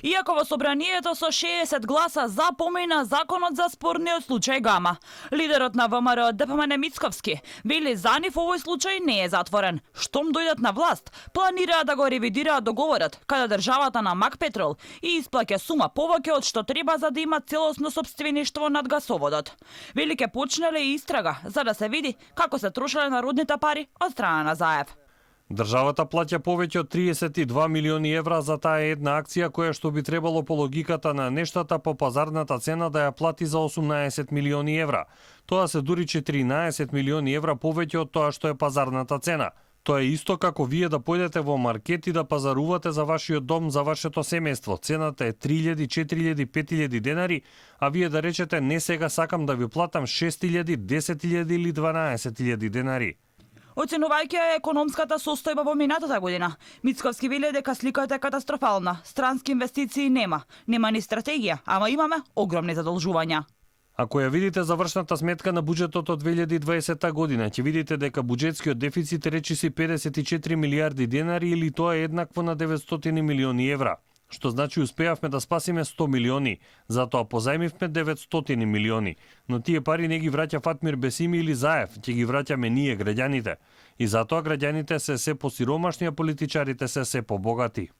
Иако во собранието со 60 гласа за помина законот за спорниот случај Гама. Лидерот на ВМРО ДПМН Мицковски вели за нив овој случај не е затворен. Штом дојдат на власт, планираат да го ревидираат договорот каде државата на Мак Петрол и исплаќа сума повеќе од што треба за да има целосно сопствеништво над гасоводот. Вели ке почнале и истрага за да се види како се трошеле народните пари од страна на Заев. Државата плаќа повеќе од 32 милиони евра за таа една акција која што би требало по логиката на нештата по пазарната цена да ја плати за 18 милиони евра. Тоа се дури 14 милиони евра повеќе од тоа што е пазарната цена. Тоа е исто како вие да појдете во маркет и да пазарувате за вашиот дом, за вашето семејство. Цената е 3000, 4000, 5000 денари, а вие да речете не сега сакам да ви платам 6000, 10000 или 12000 денари. Оценувајќи економската состојба во минатата година, Мицковски вели дека сликата е катастрофална. Странски инвестиции нема ни стратегија, ама имаме огромни задолжувања. Ако ја видите завршната сметка на буџетот од 2020 година, ќе видите дека буџетскиот дефицит речиси 54 милиарди денари или тоа е еднакво на 900 милиони евра. Што значи успеавме да спасиме 100 милиони, затоа позајмивме 900 милиони, но тие пари не ги враќа Фатмир Бесими или Заев, ќе ги враќаме ние граѓаните. И затоа граѓаните се посиромашни, а политичарите се побогати.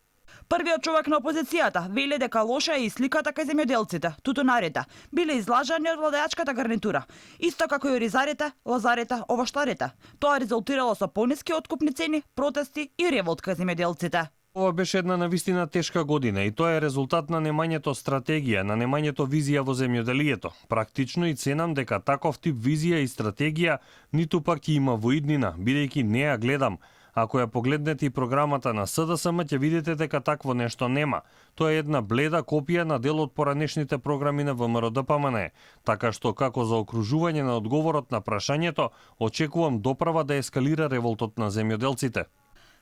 Првиот човек на опозицијата вели дека лоша е и сликата кај земјоделците, тутунарите, биле излажани од владеачката гарнитура, исто како и ризарите, лазарите, овоштарите. Тоа резултирало со пониски откупни цени, протести и револт кај земјоделците. Ова беше една навистина тешка година и тоа е резултат на немањето стратегија, на немањето визија во земјоделието. Практично и ценам дека таков тип визија и стратегија ниту пак ќе има во иднина, бидејќи не ја гледам. Ако ја погледнете и програмата на СДСМ, ќе видите дека такво нешто нема. Тоа е една бледа копија на дел од поранешните програми на ВМРО ДПМН. Така што како за окружување на одговорот на прашањето, очекувам доправа да ескалира револтот на земјоделците.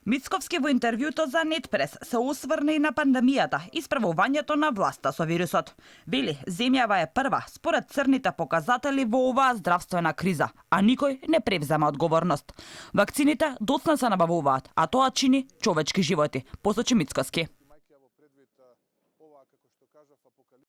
Мицковски во интервјуто за Нетпрес се осврна и на пандемијата и справувањето на власта со вирусот. Вели, земјава е прва според црните показатели во оваа здравствена криза, а никој не превзема одговорност. Вакцините доцна се набавуваат, а тоа чини човечки животи, посочи Мицковски.